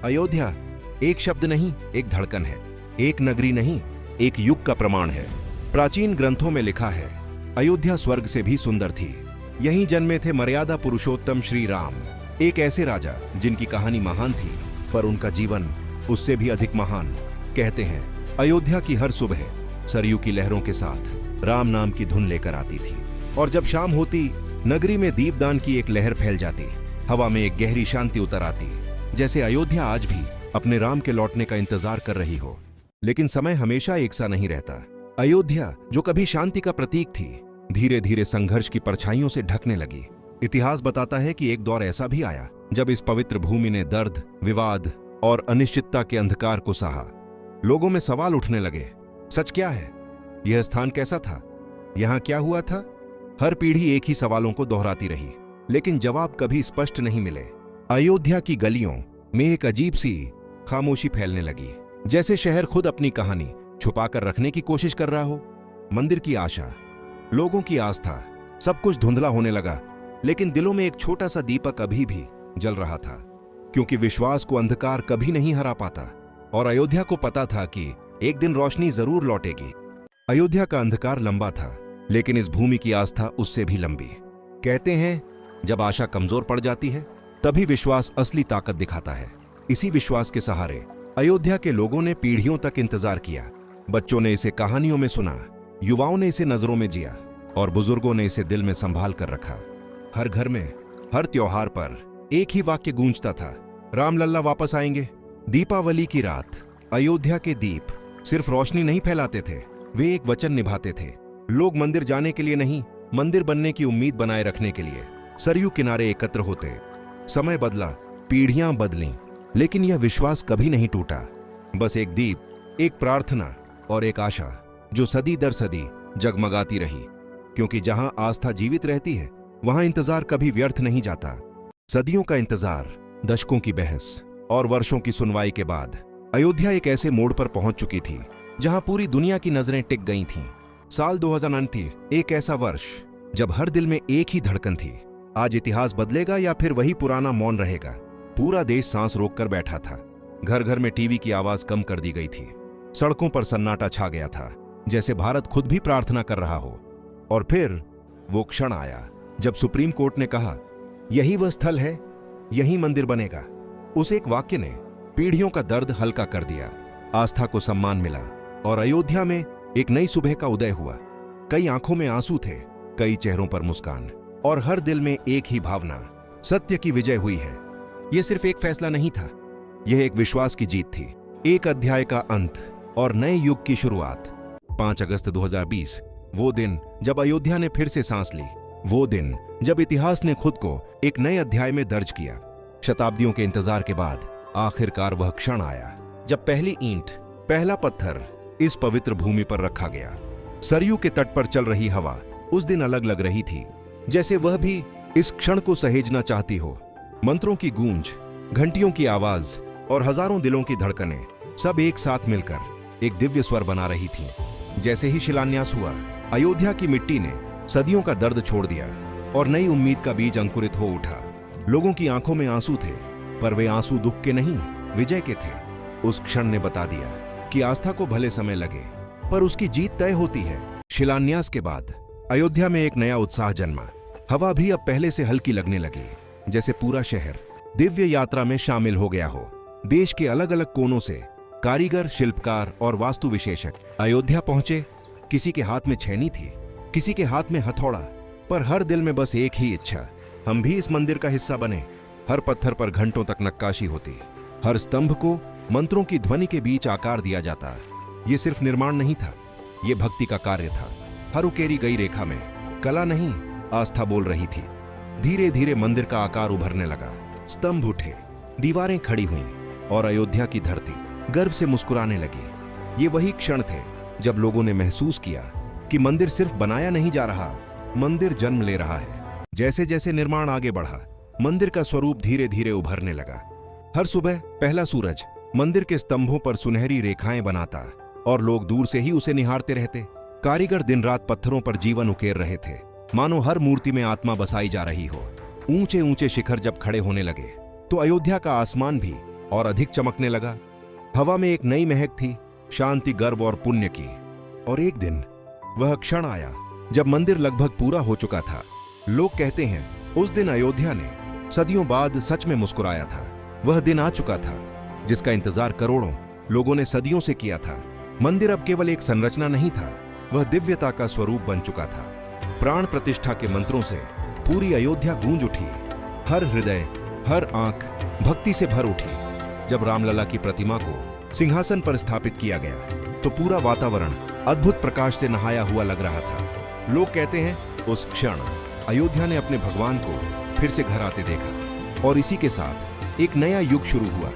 अयोध्या एक शब्द नहीं, एक धड़कन है। एक नगरी नहीं, एक युग का प्रमाण है। प्राचीन ग्रंथों में लिखा है, अयोध्या स्वर्ग से भी सुंदर थी। यहीं जन्मे थे मर्यादा पुरुषोत्तम श्री राम, एक ऐसे राजा जिनकी कहानी महान थी, पर उनका जीवन उससे भी अधिक महान। कहते हैं, अयोध्या की हर सुबह सरयू की लहरों के साथ राम नाम की धुन लेकर आती थी, और जब शाम होती नगरी में दीपदान की एक लहर फैल जाती, हवा में एक गहरी शांति उतर आती, जैसे अयोध्या आज भी अपने राम के लौटने का इंतजार कर रही हो। लेकिन समय हमेशा एक सा नहीं रहता। अयोध्या जो कभी शांति का प्रतीक थी, धीरे धीरे संघर्ष की परछाइयों से ढकने लगी। इतिहास बताता है कि एक दौर ऐसा भी आया जब इस पवित्र भूमि ने दर्द, विवाद और अनिश्चितता के अंधकार को सहा। लोगों में सवाल उठने लगे, सच क्या है? यह स्थान कैसा था? यहां क्या हुआ था? हर पीढ़ी एक ही सवालों को दोहराती रही, लेकिन जवाब कभी स्पष्ट नहीं मिले। अयोध्या की गलियों में एक अजीब सी खामोशी फैलने लगी, जैसे शहर खुद अपनी कहानी छुपाकर रखने की कोशिश कर रहा हो। मंदिर की आशा, लोगों की आस्था, सब कुछ धुंधला होने लगा, लेकिन दिलों में एक छोटा सा दीपक अभी भी जल रहा था, क्योंकि विश्वास को अंधकार कभी नहीं हरा पाता, और अयोध्या को पता था कि एक दिन रोशनी जरूर लौटेगी। अयोध्या का अंधकार लंबा था, लेकिन इस भूमि की आस्था उससे भी लंबी। कहते हैं, जब आशा कमजोर पड़ जाती है, तभी विश्वास असली ताकत दिखाता है। इसी विश्वास के सहारे अयोध्या के लोगों ने पीढ़ियों तक इंतजार किया। बच्चों ने इसे कहानियों में सुना, युवाओं ने इसे नजरों में जिया, और बुजुर्गों ने इसे दिल में संभाल कर रखा। हर घर में, हर त्योहार पर एक ही वाक्य गूंजता था, राम लल्ला वापस आएंगे। दीपावली की रात अयोध्या के दीप सिर्फ रोशनी नहीं फैलाते थे, वे एक वचन निभाते थे। लोग मंदिर जाने के लिए नहीं, मंदिर बनने की उम्मीद बनाए रखने के लिए सरयू किनारे एकत्र होते। समय बदला, पीढ़ियां बदलीं, लेकिन यह विश्वास कभी नहीं टूटा। बस एक दीप, एक प्रार्थना और एक आशा जो सदी दर सदी जगमगाती रही, क्योंकि जहां आस्था जीवित रहती है, वहां इंतजार कभी व्यर्थ नहीं जाता। सदियों का इंतजार, दशकों की बहस और वर्षों की सुनवाई के बाद अयोध्या एक ऐसे मोड़ पर पहुंच चुकी थी जहां पूरी दुनिया की नजरें टिक गई थीं। साल 2029, एक ऐसा वर्ष जब हर दिल में एक ही धड़कन थी, आज इतिहास बदलेगा या फिर वही पुराना मौन रहेगा। पूरा देश सांस रोककर बैठा था। घर घर में टीवी की आवाज कम कर दी गई थी, सड़कों पर सन्नाटा छा गया था, जैसे भारत खुद भी प्रार्थना कर रहा हो। और फिर वो क्षण आया जब सुप्रीम कोर्ट ने कहा, यही वह स्थल है, यही मंदिर बनेगा। उस एक वाक्य ने पीढ़ियों का दर्द हल्का कर दिया, आस्था को सम्मान मिला, और अयोध्या में एक नई सुबह का उदय हुआ। कई आंखों में आंसू थे, कई चेहरों पर मुस्कान, और हर दिल में एक ही भावना, सत्य की विजय हुई है। यह सिर्फ एक फैसला नहीं था, यह एक विश्वास की जीत थी, एक अध्याय का अंत और नए युग की शुरुआत। 5 अगस्त 2020, वो दिन जब अयोध्या ने फिर से सांस ली, वो दिन जब इतिहास ने खुद को एक नए अध्याय में दर्ज किया। शताब्दियों के इंतजार के बाद आखिरकार वह क्षण आया जब पहली ईंट, पहला पत्थर इस पवित्र भूमि पर रखा गया। सरयू के तट पर चल रही हवा उस दिन अलग लग रही थी, जैसे वह भी इस क्षण को सहेजना चाहती हो। मंत्रों की गूंज, घंटियों की आवाज और हजारों दिलों की धड़कनें सब एक साथ मिलकर एक दिव्य स्वर बना रही थीं। जैसे ही शिलान्यास हुआ, अयोध्या की मिट्टी ने सदियों का दर्द छोड़ दिया और नई उम्मीद का बीज अंकुरित हो उठा। लोगों की आंखों में आंसू थे, पर वे आंसू दुख के नहीं, विजय के थे। उस क्षण ने बता दिया कि आस्था को भले समय लगे, पर उसकी जीत तय होती है। शिलान्यास के बाद अयोध्या में एक नया उत्साह जन्मा। हवा भी अब पहले से हल्की लगने लगी, जैसे पूरा शहर दिव्य यात्रा में शामिल हो गया हो। देश के अलग अलग कोनों से कारीगर, शिल्पकार और वास्तु विशेषज्ञ अयोध्या पहुंचे। किसी के हाथ में छेनी थी, किसी के हाथ में हथौड़ा, पर हर दिल में बस एक ही इच्छा, हम भी इस मंदिर का हिस्सा बने। हर पत्थर पर घंटों तक नक्काशी होती, हर स्तंभ को मंत्रों की ध्वनि के बीच आकार दिया जाता। ये सिर्फ निर्माण नहीं था, ये भक्ति का कार्य था। हर उकेरी गई रेखा में कला नहीं, आस्था बोल रही थी। धीरे धीरे मंदिर का आकार उभरने लगा, स्तंभ उठे, दीवारें खड़ी हुईं, और अयोध्या की धरती गर्व से मुस्कुराने लगी। ये वही क्षण थे जब लोगों ने महसूस किया कि मंदिर सिर्फ बनाया नहीं जा रहा, मंदिर जन्म ले रहा है। जैसे जैसे निर्माण आगे बढ़ा, मंदिर का स्वरूप धीरे धीरे उभरने लगा। हर सुबह पहला सूरज मंदिर के स्तंभों पर सुनहरी रेखाएं बनाता, और लोग दूर से ही उसे निहारते रहते। कारीगर दिन रात पत्थरों पर जीवन उकेर रहे थे, मानो हर मूर्ति में आत्मा बसाई जा रही हो। ऊंचे ऊंचे शिखर जब खड़े होने लगे, तो अयोध्या का आसमान भी और अधिक चमकने लगा। हवा में एक नई महक थी, शांति, गर्व और पुण्य की। और एक दिन वह क्षण आया जब मंदिर लगभग पूरा हो चुका था। लोग कहते हैं उस दिन अयोध्या ने सदियों बाद सच में मुस्कुराया था। वह दिन आ चुका था जिसका इंतजार करोड़ों लोगों ने सदियों से किया था। मंदिर अब केवल एक संरचना नहीं था, वह दिव्यता का स्वरूप बन चुका था। प्राण प्रतिष्ठा के मंत्रों से पूरी अयोध्या गूंज उठी। हर हृदय, हर आंख भक्ति से भर उठी। जब रामलला की प्रतिमा को सिंहासन पर स्थापित किया गया तो पूरा वातावरण अद्भुत प्रकाश से नहाया हुआ लग रहा था। लोग कहते हैं उस क्षण अयोध्या ने अपने भगवान को फिर से घर आते देखा और इसी के साथ एक नया युग शुरू हुआ।